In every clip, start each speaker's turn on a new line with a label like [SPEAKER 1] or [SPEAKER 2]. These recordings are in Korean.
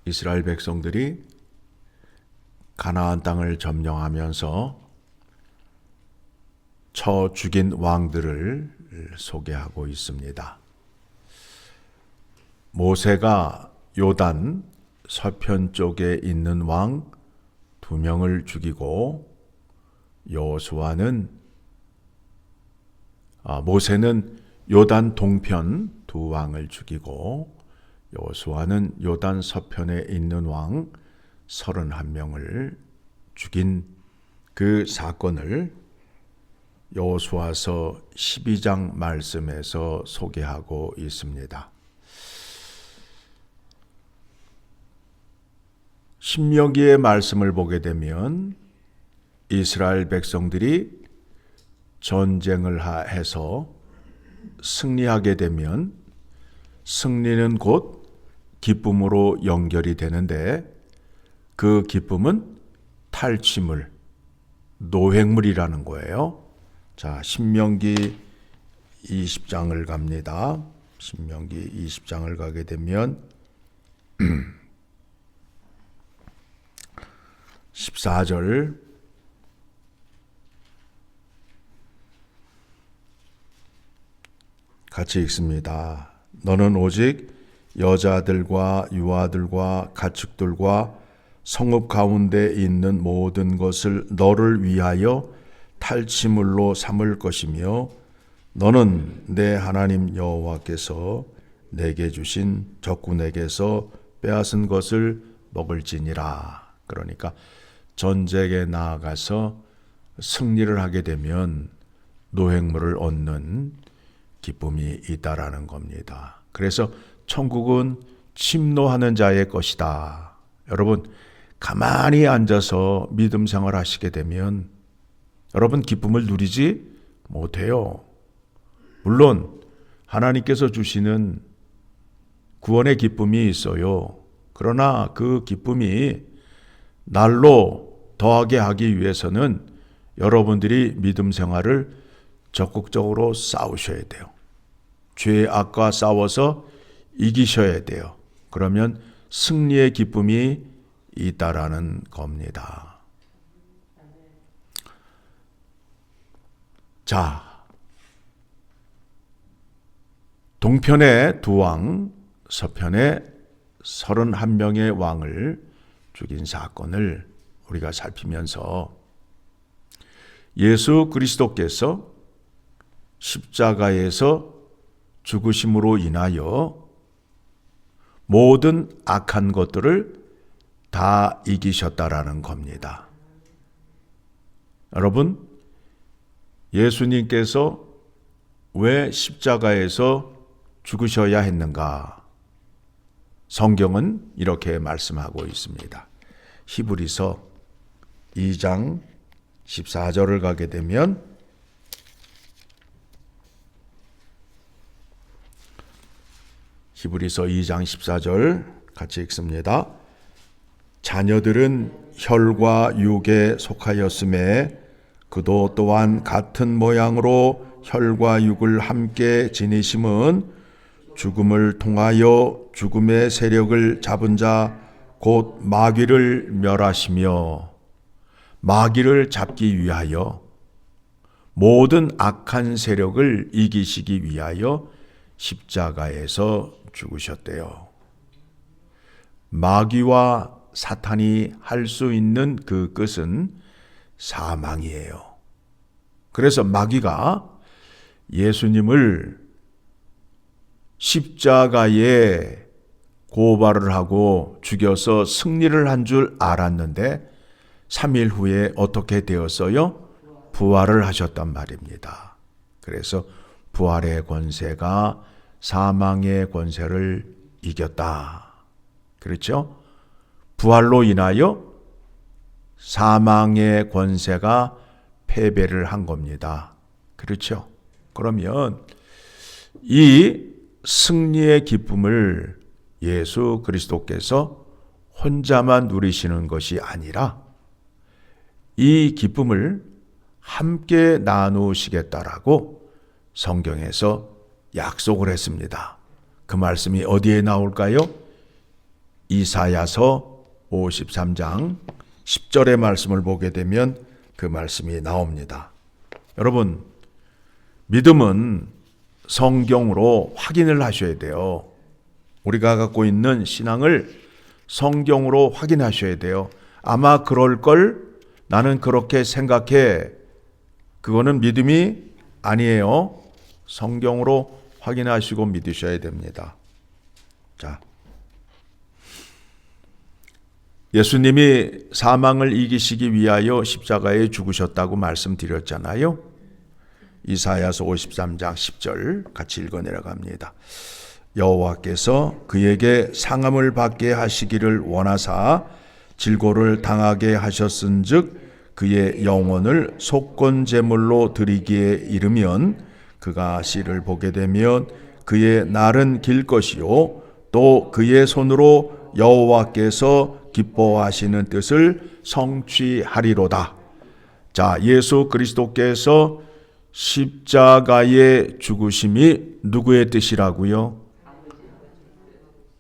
[SPEAKER 1] 이스라엘 백성들이 가나안 땅을 점령하면서 쳐 죽인 왕들을 소개하고 있습니다. 모세가 요단 서편 쪽에 있는 왕 2명을 죽이고 모세는 요단 동편 2왕을 죽이고 여호수아는 요단 서편에 있는 왕 31명을 죽인 그 사건을 여호수아서 12장 말씀에서 소개하고 있습니다. 신명기의 말씀을 보게 되면 이스라엘 백성들이 전쟁을 해서 승리하게 되면 승리는 곧 기쁨으로 연결이 되는데 그 기쁨은 탈취물, 노획물이라는 거예요. 자, 신명기 20장을 갑니다. 신명기 20장을 가게 되면 14절 같이 읽습니다. 너는 오직 여자들과 유아들과 가축들과 성읍 가운데 있는 모든 것을 너를 위하여 탈취물로 삼을 것이며 너는 내 하나님 여호와께서 내게 주신 적군에게서 빼앗은 것을 먹을지니라. 그러니까 전쟁에 나아가서 승리를 하게 되면 노획물을 얻는 기쁨이 있다라는 겁니다. 그래서 천국은 침노하는 자의 것이다. 여러분, 가만히 앉아서 믿음 생활 하시게 되면 여러분 기쁨을 누리지 못해요. 물론 하나님께서 주시는 구원의 기쁨이 있어요. 그러나 그 기쁨이 날로 더하게 하기 위해서는 여러분들이 믿음 생활을 적극적으로 싸우셔야 돼요. 죄의 악과 싸워서 이기셔야 돼요. 그러면 승리의 기쁨이 있다라는 겁니다. 자, 동편의 2왕, 서편의 31명의 왕을 죽인 사건을 우리가 살피면서 예수 그리스도께서 십자가에서 죽으심으로 인하여 모든 악한 것들을 다 이기셨다라는 겁니다. 여러분, 예수님께서 왜 십자가에서 죽으셔야 했는가? 성경은 이렇게 말씀하고 있습니다. 히브리서 2장 14절을 가게 되면 히브리서 2장 14절 같이 읽습니다. 자녀들은 혈과 육에 속하였음에 그도 또한 같은 모양으로 혈과 육을 함께 지니심은 죽음을 통하여 죽음의 세력을 잡은 자 곧 마귀를 멸하시며 마귀를 잡기 위하여 모든 악한 세력을 이기시기 위하여 십자가에서 죽으셨대요. 마귀와 사탄이 할 수 있는 그 끝은 사망이에요. 그래서 마귀가 예수님을 십자가에 고발을 하고 죽여서 승리를 한 줄 알았는데 3일 후에 어떻게 되었어요? 부활을 하셨단 말입니다. 그래서 부활의 권세가 사망의 권세를 이겼다. 그렇죠? 부활로 인하여 사망의 권세가 패배를 한 겁니다. 그렇죠? 그러면 이 승리의 기쁨을 예수 그리스도께서 혼자만 누리시는 것이 아니라 이 기쁨을 함께 나누시겠다라고 성경에서 약속을 했습니다. 그 말씀이 어디에 나올까요? 이사야서 53장 10절의 말씀을 보게 되면 그 말씀이 나옵니다. 여러분, 믿음은 성경으로 확인을 하셔야 돼요. 우리가 갖고 있는 신앙을 성경으로 확인하셔야 돼요. 아마 그럴 걸, 나는 그렇게 생각해. 그거는 믿음이 아니에요. 성경으로 확인하시고 믿으셔야 됩니다. 자, 예수님이 사망을 이기시기 위하여 십자가에 죽으셨다고 말씀드렸잖아요. 이사야서 53장 10절 같이 읽어 내려갑니다. 여호와께서 그에게 상함을 받게 하시기를 원하사 질고를 당하게 하셨은즉 그의 영혼을 속건 제물로 드리기에 이르면 그가 씨를 보게 되면 그의 날은 길 것이요 또 그의 손으로 여호와께서 기뻐하시는 뜻을 성취하리로다. 자, 예수 그리스도께서 십자가의 죽으심이 누구의 뜻이라고요?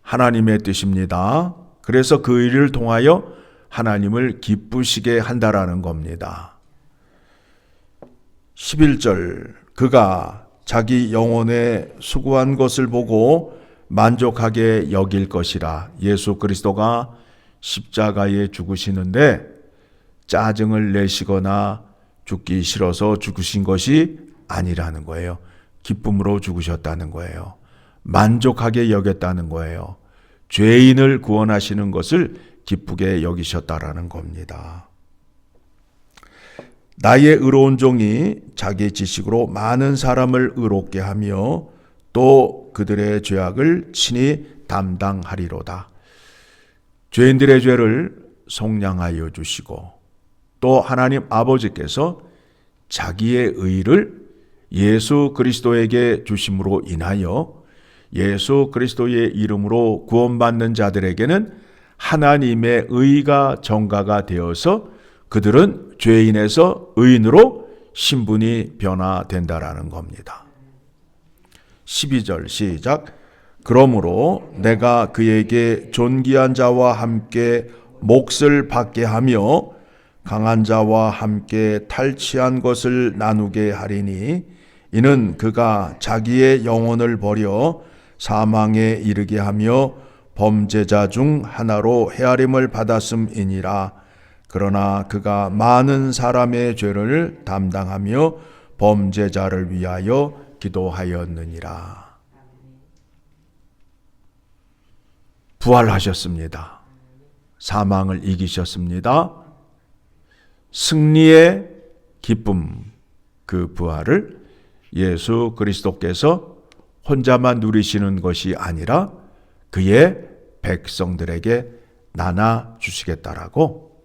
[SPEAKER 1] 하나님의 뜻입니다. 그래서 그 일을 통하여 하나님을 기쁘시게 한다라는 겁니다. 11절, 그가 자기 영혼에 수고한 것을 보고 만족하게 여길 것이라. 예수 그리스도가 십자가에 죽으시는데 짜증을 내시거나 죽기 싫어서 죽으신 것이 아니라는 거예요. 기쁨으로 죽으셨다는 거예요. 만족하게 여겼다는 거예요. 죄인을 구원하시는 것을 기쁘게 여기셨다라는 겁니다. 나의 의로운 종이 자기 지식으로 많은 사람을 의롭게 하며 또 그들의 죄악을 친히 담당하리로다. 죄인들의 죄를 속량하여 주시고 또 하나님 아버지께서 자기의 의를 예수 그리스도에게 주심으로 인하여 예수 그리스도의 이름으로 구원받는 자들에게는 하나님의 의가 전가가 되어서 그들은 죄인에서 의인으로 신분이 변화된다라는 겁니다. 12절 시작. 그러므로 내가 그에게 존귀한 자와 함께 몫을 받게 하며 강한 자와 함께 탈취한 것을 나누게 하리니 이는 그가 자기의 영혼을 버려 사망에 이르게 하며 범죄자 중 하나로 헤아림을 받았음이니라. 그러나 그가 많은 사람의 죄를 담당하며 범죄자를 위하여 기도하였느니라. 부활하셨습니다. 사망을 이기셨습니다. 승리의 기쁨, 그 부활을 예수 그리스도께서 혼자만 누리시는 것이 아니라 그의 백성들에게 나눠 주시겠다라고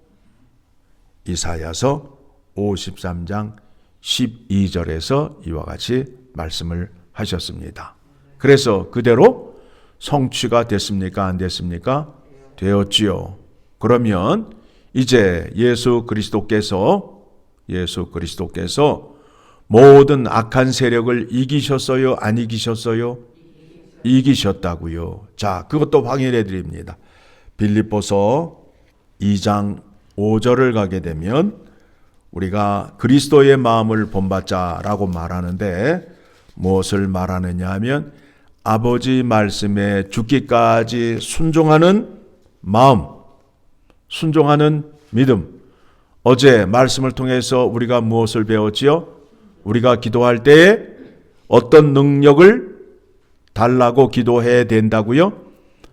[SPEAKER 1] 이사야서 53장 12절에서 이와 같이 말씀을 하셨습니다. 그래서 그대로 성취가 됐습니까? 안 됐습니까? 되었지요. 그러면 이제 예수 그리스도께서 모든 악한 세력을 이기셨어요? 안 이기셨어요? 이기셨다고요. 자, 그것도 확인해 드립니다. 빌립보서 2장 5절을 가게 되면 우리가 그리스도의 마음을 본받자라고 말하는데 무엇을 말하느냐 하면 아버지 말씀에 죽기까지 순종하는 마음, 순종하는 믿음. 어제 말씀을 통해서 우리가 무엇을 배웠지요? 우리가 기도할 때에 어떤 능력을 달라고 기도해야 된다고요?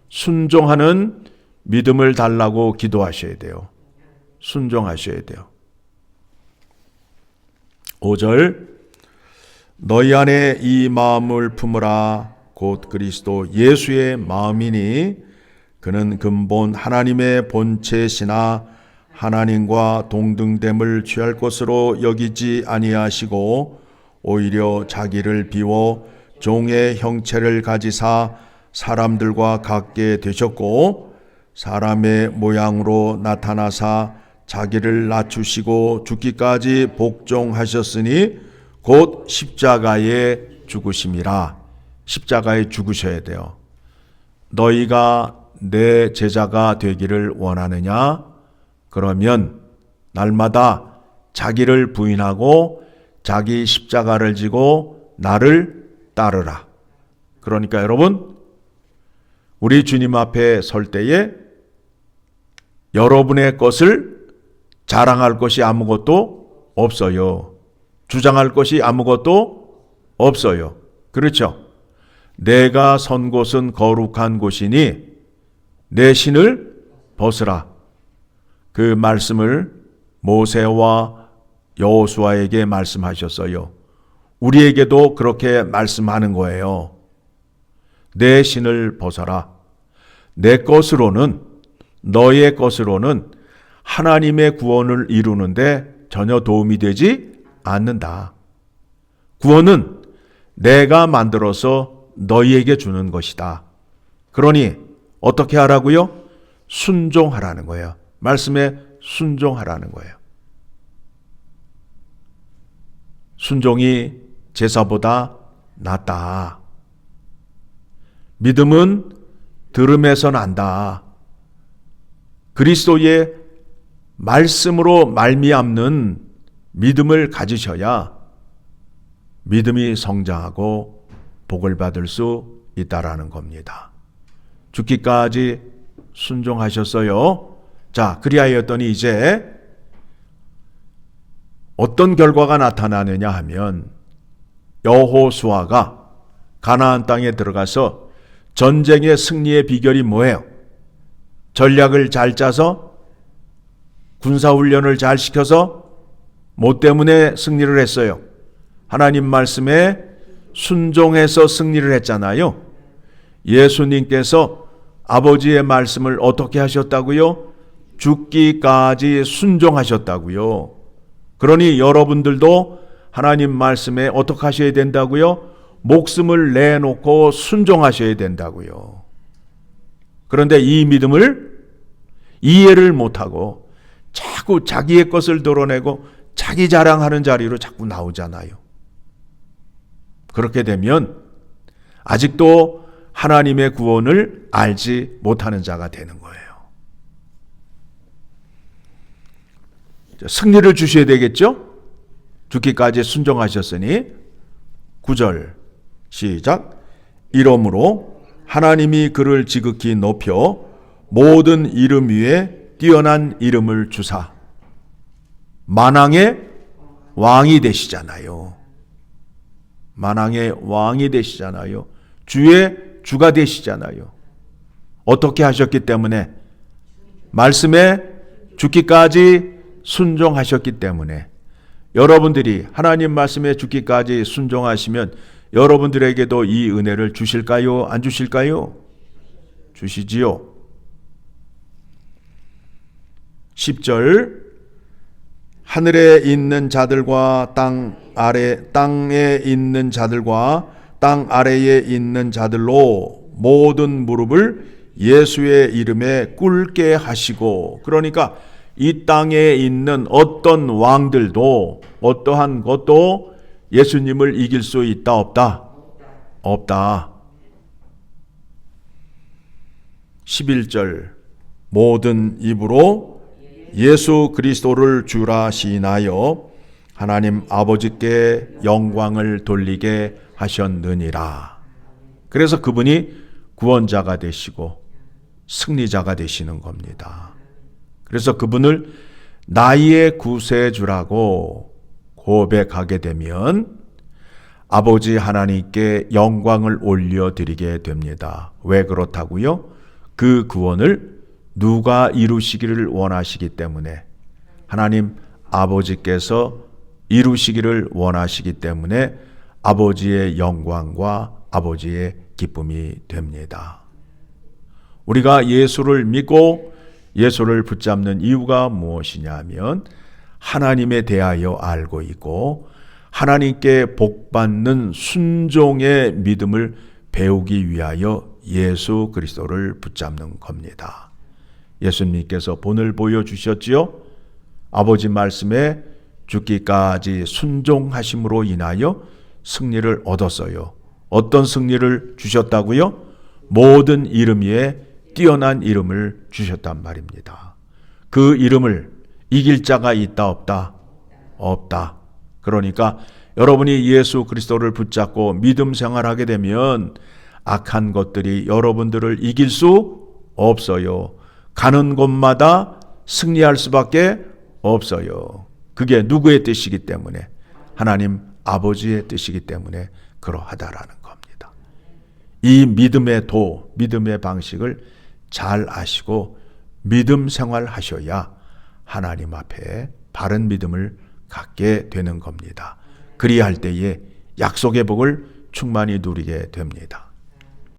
[SPEAKER 1] 순종하는 믿음을 달라고 기도하셔야 돼요. 순종하셔야 돼요. 5절 너희 안에 이 마음을 품으라 곧 그리스도 예수의 마음이니 그는 근본 하나님의 본체시나 하나님과 동등됨을 취할 것으로 여기지 아니하시고 오히려 자기를 비워 종의 형체를 가지사 사람들과 같게 되셨고 사람의 모양으로 나타나사 자기를 낮추시고 죽기까지 복종하셨으니 곧 십자가에 죽으심이라. 십자가에 죽으셔야 돼요. 너희가 내 제자가 되기를 원하느냐? 그러면 날마다 자기를 부인하고 자기 십자가를 지고 나를 따르라. 그러니까 여러분, 우리 주님 앞에 설 때에 여러분의 것을 자랑할 것이 아무것도 없어요. 주장할 것이 아무것도 없어요. 그렇죠? 내가 선 곳은 거룩한 곳이니 내 신을 벗으라. 그 말씀을 모세와 여호수아에게 말씀하셨어요. 우리에게도 그렇게 말씀하는 거예요. 내 신을 벗어라. 내 것으로는, 너의 것으로는 하나님의 구원을 이루는데 전혀 도움이 되지 않는다. 구원은 내가 만들어서 너희에게 주는 것이다. 그러니 어떻게 하라고요? 순종하라는 거예요. 말씀에 순종하라는 거예요. 순종이 제사보다 낫다. 믿음은 들음에서 난다. 그리스도의 말씀으로 말미암는 믿음을 가지셔야 믿음이 성장하고 복을 받을 수 있다라는 겁니다. 죽기까지 순종하셨어요. 자, 그리하였더니 이제 어떤 결과가 나타나느냐 하면 여호수아가 가나안 땅에 들어가서 전쟁의 승리의 비결이 뭐예요? 전략을 잘 짜서 군사훈련을 잘 시켜서 뭐 때문에 승리를 했어요? 하나님 말씀에 순종해서 승리를 했잖아요. 예수님께서 아버지의 말씀을 어떻게 하셨다고요? 죽기까지 순종하셨다고요. 그러니 여러분들도 하나님 말씀에 어떻게 하셔야 된다고요? 목숨을 내놓고 순종하셔야 된다고요. 그런데 이 믿음을 이해를 못하고 자꾸 자기의 것을 드러내고 자기 자랑하는 자리로 자꾸 나오잖아요. 그렇게 되면 아직도 하나님의 구원을 알지 못하는 자가 되는 거예요. 승리를 주셔야 되겠죠? 죽기까지 순종하셨으니 9절 시작. 이러므로 하나님이 그를 지극히 높여 모든 이름 위에 뛰어난 이름을 주사 만왕의 왕이 되시잖아요. 만왕의 왕이 되시잖아요. 주의 주가 되시잖아요. 어떻게 하셨기 때문에? 말씀에 죽기까지 순종하셨기 때문에. 여러분들이 하나님 말씀에 죽기까지 순종하시면 여러분들에게도 이 은혜를 주실까요? 안 주실까요? 주시지요. 10절 하늘에 있는 자들과 땅에 있는 자들과 땅 아래에 있는 자들로 모든 무릎을 예수의 이름에 꿇게 하시고, 그러니까 이 땅에 있는 어떤 왕들도 어떠한 것도 예수님을 이길 수 있다 없다? 없다. 11절 모든 입으로 예수 그리스도를 주라 시인하여 하나님 아버지께 영광을 돌리게 하셨느니라. 그래서 그분이 구원자가 되시고 승리자가 되시는 겁니다. 그래서 그분을 나의 구세주라고 고백하게 되면 아버지 하나님께 영광을 올려드리게 됩니다. 왜 그렇다고요? 그 구원을 누가 이루시기를 원하시기 때문에, 하나님 아버지께서 이루시기를 원하시기 때문에 아버지의 영광과 아버지의 기쁨이 됩니다. 우리가 예수를 믿고 예수를 붙잡는 이유가 무엇이냐면 하나님에 대하여 알고 있고 하나님께 복받는 순종의 믿음을 배우기 위하여 예수 그리스도를 붙잡는 겁니다. 예수님께서 본을 보여주셨지요. 아버지 말씀에 죽기까지 순종하심으로 인하여 승리를 얻었어요. 어떤 승리를 주셨다고요? 모든 이름 위에 뛰어난 이름을 주셨단 말입니다. 그 이름을 이길 자가 있다 없다? 없다. 그러니까 여러분이 예수 그리스도를 붙잡고 믿음 생활하게 되면 악한 것들이 여러분들을 이길 수 없어요. 가는 곳마다 승리할 수밖에 없어요. 그게 누구의 뜻이기 때문에? 하나님 아버지의 뜻이기 때문에 그러하다라는 겁니다. 이 믿음의 믿음의 방식을 잘 아시고 믿음 생활하셔야 하나님 앞에 바른 믿음을 갖게 되는 겁니다. 그리할 때에 약속의 복을 충만히 누리게 됩니다.